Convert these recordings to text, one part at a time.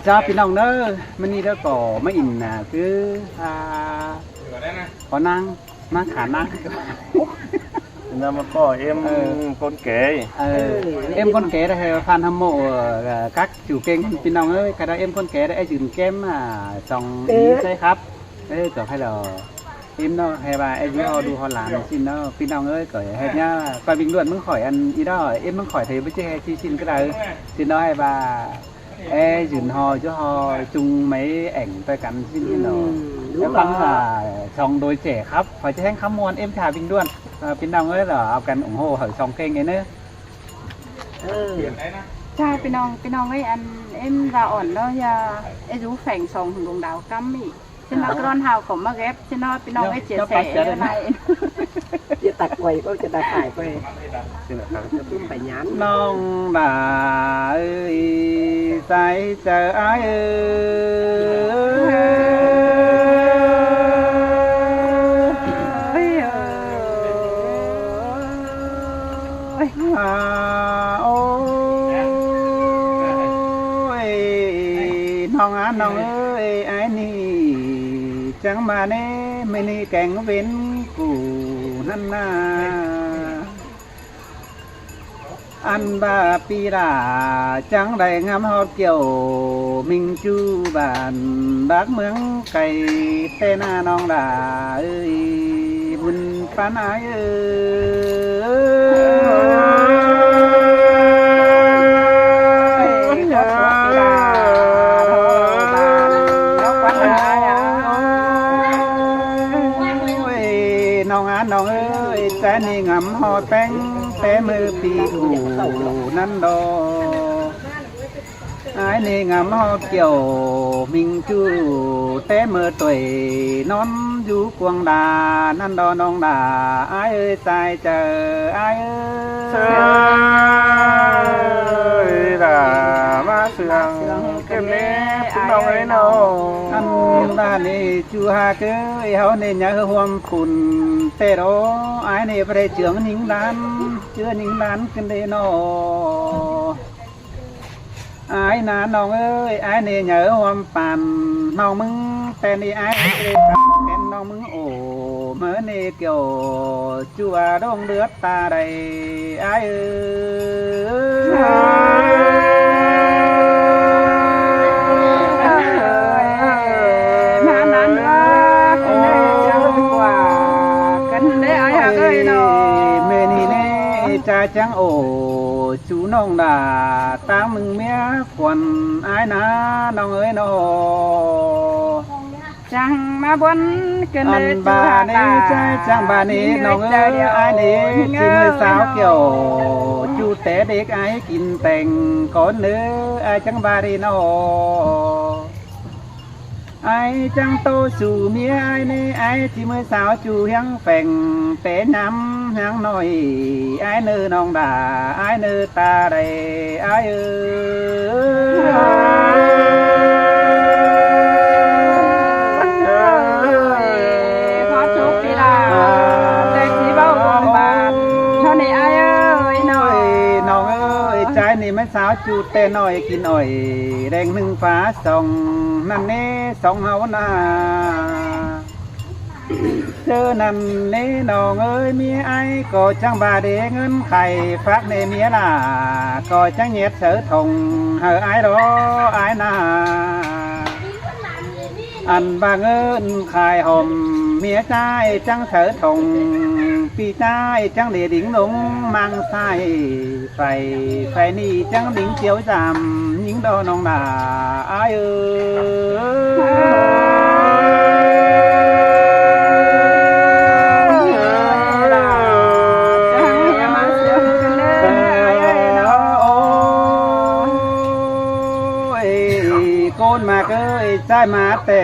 ชอบพี่น้องเนอะมันนี่แล้วก็ไม่อินนะคือขอนั่งนั่งขานั่ง Nên mà có em con kể em con kể đây fan hâm mộ các chủ kênhพี่น้องเอ้ยcái đó em con kể đấy chừng kem dòng ýใช่ครับต่อให้เราem nó hay bà em nó đu họ làm xin nóพี่น้องเอ้ยcởi hay nhá coi bình luậnมึงkhỏi ăn ý đó emมึงkhỏi thấy với chơi chi xin cái đấy xin nó hay bà dừng hò cho hò chung mấy ảnhไปกันxin như nó emฟังช่องโดยtrẻครับphải cho anh khám môn em thả bình luận พี่น้องเอ้ยเหรอเอากันủng hộ ởช่องkênh ấy nữa chaพี่น้องไอ้อันเอ็มราอ่อนแล้วยาไอ้รู้แฝงสองถึงดวงดาวกัมมี่ฉันเอากรอนหาวของมาเก็บฉันเอาพี่น้องไอ้เจี๋ยแสอะไรจะตักไว้ก็จะตักขายไปจะตุ้มไปยัน น้องบ่าเอ้ยใจเจอไอ้เอ้ยโอ้ยน้องน้องเอ้ยไอ้นี่จังมาเน่ไม่นี่แกงเว้นกูนั่นนาอันบาปีราจังได้งามฮอดเกี่ยวมิงจูบานบักเมืองไก่เตนาน้องดาเอ้ยบุญปานายเอ้น้องเอ้ยแต่นี่งำหอแป้งแต่มือปีหูนั่นดอไอ้นี่งำหอเกี่ยวมิงจูแต่มือตุยนอนอยู่กวงดานั่นดอน้องดาไอ้เอ้ยใจเจอไอ้เอ้ยด่ามาเสืองเก็บเล็บพี่น้องเอ้ยน้องอันด้านนี้จูหาเกยเฮาเนี่ยอย่าห่วงฝุ่นเตโรไอ้เนี่ยประเจืองนิ่งด้านเชื่อนิ่งด้านกันได้นอไอ้น่ะน้องเอ้ยไอ้เนี่ยอย่าห่วงปั่นน้องมึงแต่นี่ไอ้แก่น้องมึงโอ้เมื่อนี่เกี่ยวจัวดงเลือดตาใดไอ้เอ้cha chẳng ổ chú nông đà ta mừng mía quần ai ná nông ơi nó chẳng mà buồn cần ăn bà này trai chẳng bà này nông ơi ai này chỉ mới sao kiểu chú té để ai kín tình có nữa ai chẳng bà đi nó ai chẳng tô chủ mía ai nè ai chỉ mới sao chủ hiang phèn té nhắm hiang nói ai nơ nong đà ai nơ ta đây ai khó chúc đi là để chỉ bao gồm bà cho này ai ơi nóiน้องเอ้ยใจนี่ไม่สาวจูแต่น้อยกินหน่อยแดงหนึ่งฟ้าสองนั่นเน่สองเฮานาเจอนั่นเน่น้องเอ้ยมีไอ้ก็จังบาเดเงินไข่ฟักในเมียล่ะก็จังเงียดเสือทงเฮอไอ้รอไอ้นาอันบาเงินไข่หอมเมียใจจังเสือทงปีใจจังเดียดิ่งลงมังไส้ไฟนี่จังดิ่งเจียวจำยิงดอน้องดาไอ้โกนมาเกยใจมาแต่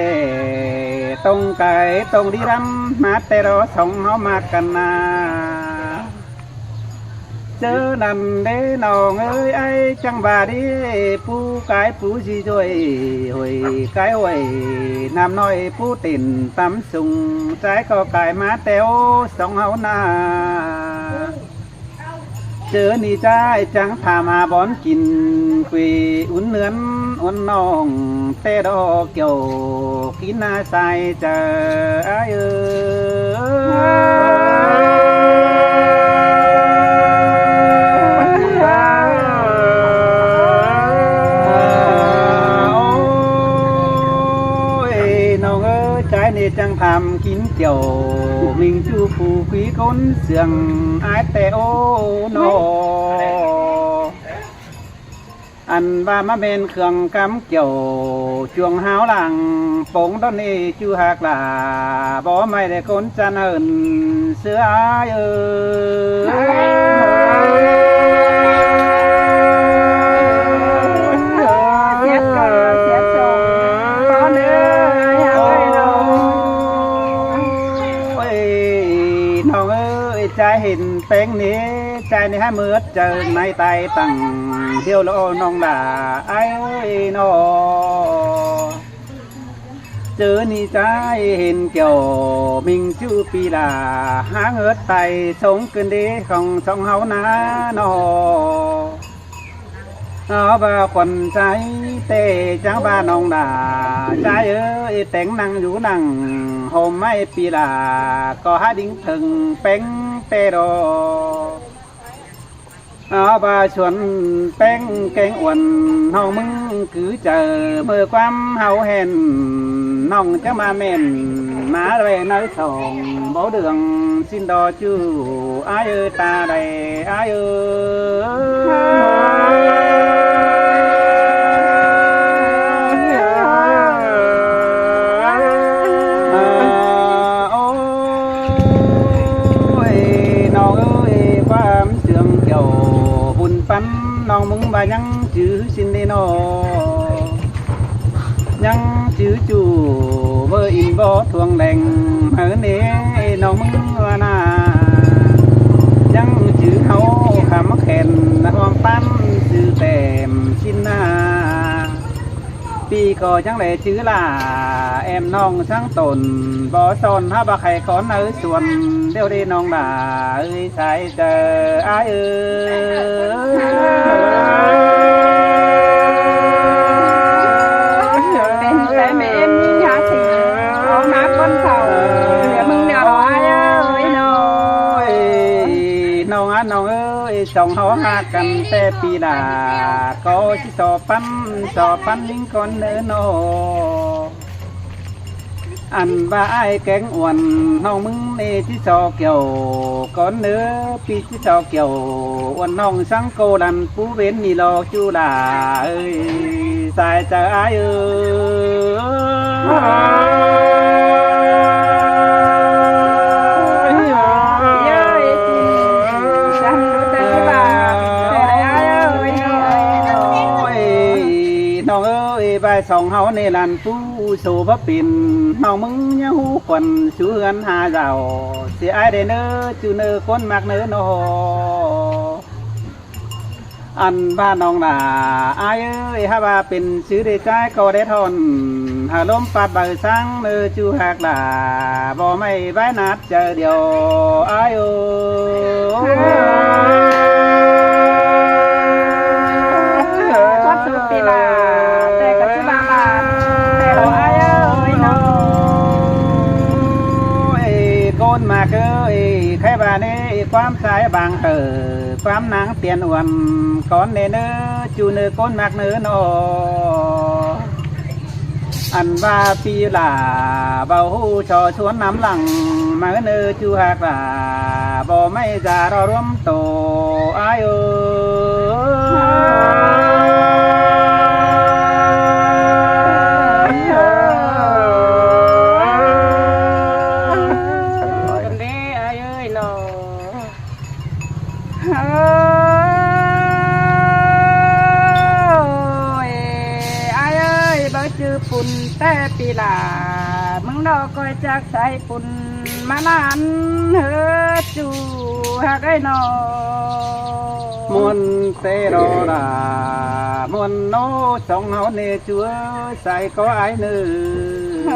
ตรงไก่ตรงดีรำมาแต่รอส่งเขามากันนาเจอนั่นเด้น้องเอ้ยไอ้จังบาดีปูกายปูจีจวยหวยกายหวยน้ำน้อยปูติ่นตำสุงใจก็กายมาแต่โอส่งเขานา ช เจอนี่ใจจังพามาบอนกินคุยอุ่นเนือนอุ่นน้องเตดอกเกี่ยวกินนาใสเจอเอจังทำกินเจียวมิงจูผูquýก้นเสียงอายแต่โอนออันว่ามาเป็นเครื่องกำเกี่ยวจวงหาวหลังปงตอนนี้จูหักลาบ่ไม่ได้คนจันเอินเสืออายใจเห็นแป้งนี้ใจในให้มืดเจอในไตตั้งเที่ยวโลน้องด่าไอ้นอเจอนี่ใจเห็นเกี่ยวมิงจูปีลาหางเอิดไตสงเกินดีของสองเฮานะนอเอาบ่าคนใจเตจังบ้านน้องด่าใจแต่งนั่งอยู่นั่งโฮมไม่ปีลาก็หาดิ้งถึงแป้งเตโรเอาบ่าชวนแป้งแกงอ้วนห้องมึงคือเจอเมื่อความเฮาเห็นน้องจะมาเม่นมาเรน้อยส่งบ่เดืองสิ้นดอจูอายตาใดอายปันน้องมึงบ่ายังจื้อสินเดนอยังจื้อจู่เบอร์อินบ่ทวงแดงเฮเนน้องมึงว่านายังจื้อเขาขำแขนหอมปั้นจื้อแต้มชินนาปีก็จังเลยจื้อล่าแอมน้องช่างตนบ่ซอนถ้าบ่ใครก้อนส่วนเดี๋ยวได้น้องด่าใส่เจออ้ายเป็นแต่แม่เอ็มยิ่งหาสิเอามาคนเขาเดี๋ยวมึงเดี๋ยวอ้ายน้องน้องสองเขาหากันแต่ปีดาก็สิสอบปั้นลิงก่อนเนื้อโนอันว่าไอ้แกงอ้วนน้องมึงนี่ที่สอเกี่ยวก่อนเนื้อปีที่สอเกี่ยวอ้วนน้องสังโกดันปูเว้นนี่รอจูดาสายเจอไอ้ใบสองเฮาในลันผู้สู่พระปิ่นน้องมึงยะหูขวัญชูเฮือนหาเจ้าเสียไอเดเนอจูเนอคนมากเนอโนอันบ้านน้องนาอายฮะว่าเป็นชื่อได้ใจก็ได้ทนหาลมปัดใบสังเนอจูหักลาบ่ไม่ใบนัดเจอเดียวอายก็สุดปีลาแต่ก็จะบาบาแต่เราอ้ายน้องโกนมาแค่บ้านนี้ความสายบางความนางเตียนอ้วนก้อนเนื้อจูเนื้อก้นมากเนื้อโนอันว่าปีลาเบาหูชอชวนน้ำหลังมาเนื้อจูหักลาบ่ไม่จะรอร่วมโตอายปุ่นแต่ปีลามึงดอกก้อยจากใส่ปุ่นมานานเฮจูหักไอ้นอมนเตโรดามนโนสองเฮาเนจัวใส่ก็ไอ้เนื้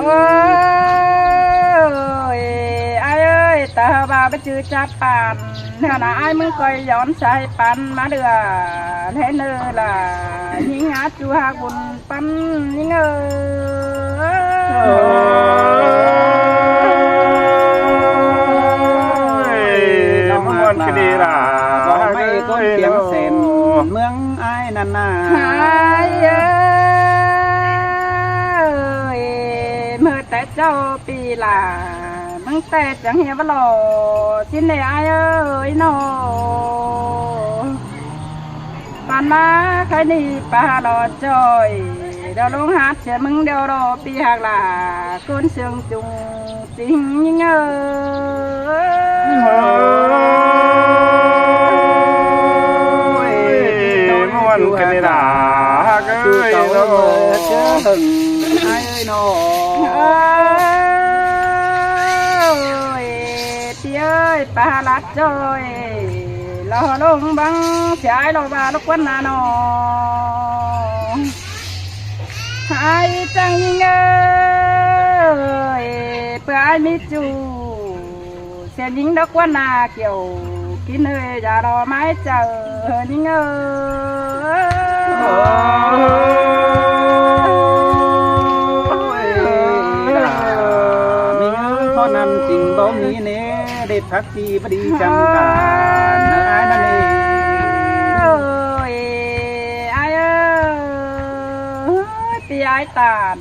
อ ơi ai ơi ta bà bây giờ chát bàn theo là ai muốn coi gión sai bàn mà được thế nữa là những ngã chua hà buồn pan nhữngมันก็ดีล่ะ บอกไม่ก้นเตียงเส้นเมืองไอ้นั่นน่ะ ai ơi mơ tại châu pi là măng tè chẳng hiểu bao lò xin này ai ơi nó bàn má khai đi ba lò trời đeo lông hát sẽ mừng đeo đò pi hạt là cơn sương trùng tình nhưngมันก็ดีล่ะเอ้ย cậu เนา mơ chớ ะ hừng ai ơi nó ơi tia ơi ba lát trời lo lông băng trái lo ba lúc quân là nó hai trăng nhưng ơi bữa ai mi chu sẽ những đất quân là kiểu kín nơi già đò mái chờ những có năm trình bóng ní nế đẹp phát chi bất đi chẳng cả ai nà nê ai ơi thì ai tàn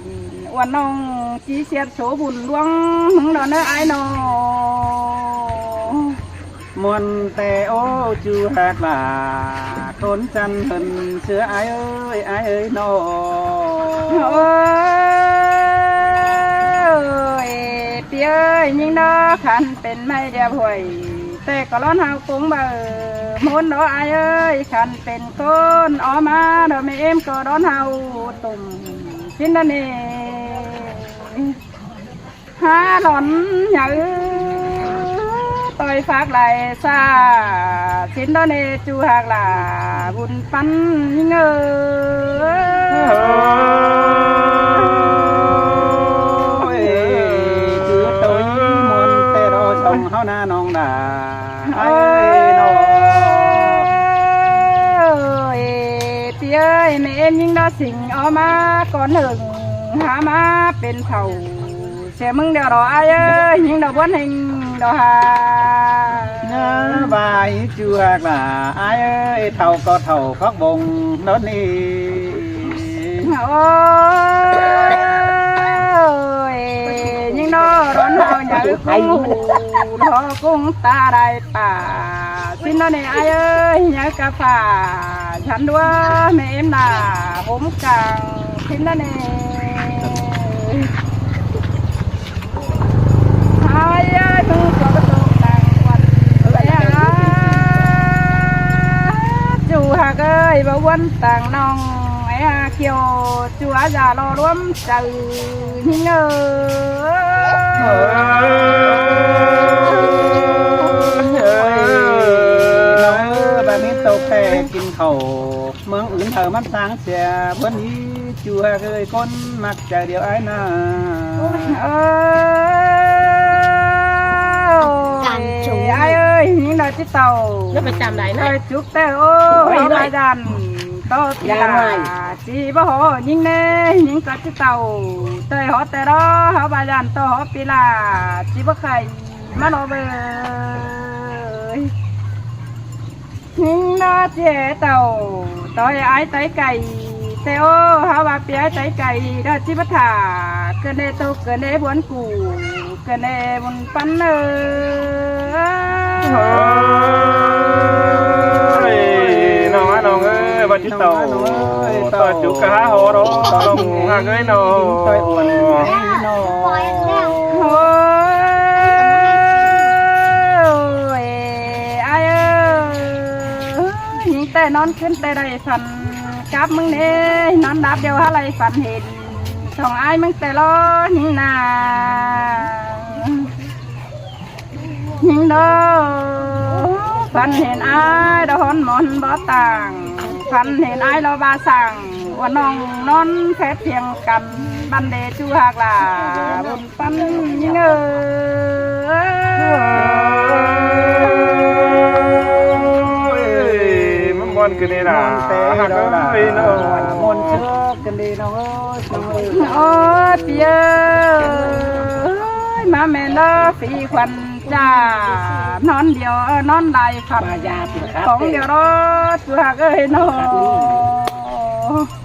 quan nông chỉ xét số buồn luông hứng đó nữa ai nô muôn tè ô chu hạt là thốn chăn hình xưa ai ơi nó ơi tia ơi nhưng nó khănเป็นไม่เดียวหวยแต่ก็ร้อนหาวกุ้งเบอมุนđó ai ơi khănเป็นก้นออมาเดี๋ยวแม่เอ็มก็ร้อนหาวตุ่มชิ้นนั่นเองหาหล่อนหยาtôi phát lại xa xin đó nè chú hạt là buồn pan ngơ chứ tôi muốn tè đó xong hao na nong đà ai ơi nó tía ơi mẹ em nhưng đó xinh ó má con hừng há má bên thầu sẽ mừng đèo đó ai ơi nhưng đó bốn hình đó hà nhớ bài chưa là ai ơi thầu có thầu khóc bùng đó đi ôi nhưng nó đón hào nhớ cung nó cung ta đại bà xin nó này ai ơi nhớ cà phà chắn đua mẹ em là bốm càng xin nó này ai ơi mừng cho cái đồ đàng quần vậy à chú hạc ơi bảo quân tàng nong ấy à kiều chú á già lo lắm trời nhưng bà biết tàu kè kinh khẩu mướn ứng thờ mắt sáng xe vẫn ý chú hạc ơi con mặc trời điều ai nào ai ơi những đời chiếc tàu nó phải chạm lại này ơi chúc tê ô hậu đại đàn to là chỉ bảo họ những nè những cái chiếc tàu tê họ tê đó họ bài đàn to họ pi là chỉ bảo khai mà nó về những nó chế tàu tôi ai tới cày tê ô họ bà pi ai tới cày đó chỉ bắt thả cơ nê tô cơ nê buồn củ cơ nê buồn panน้องเอ้ยบัดจิตโตต่อจุกกะหาโหโรต่อลงหากเอ้ยน้อง tôi buồn nó ai ơi những tay nonขึ้นtay đầy phần cáp mừng nè non đáp đều há lại phần hình xong ai mừng tay lo những những đó phần hình ai đó hòn mòn bó tàng phần hình ai lo ba sàng ว่าน้องนอนแค่เพียงกันบันเดจูหากลาบนปันยิงมันบอลกันนี่ล่ะ หักเอ้ยน้องมนเชือกกันดีน้องเอ้ย โอ้เปียมาแม่ละฝีควันจ้านอนเดียวนอนลายฝันของเดียวรอจูหากเอ้ยน้อง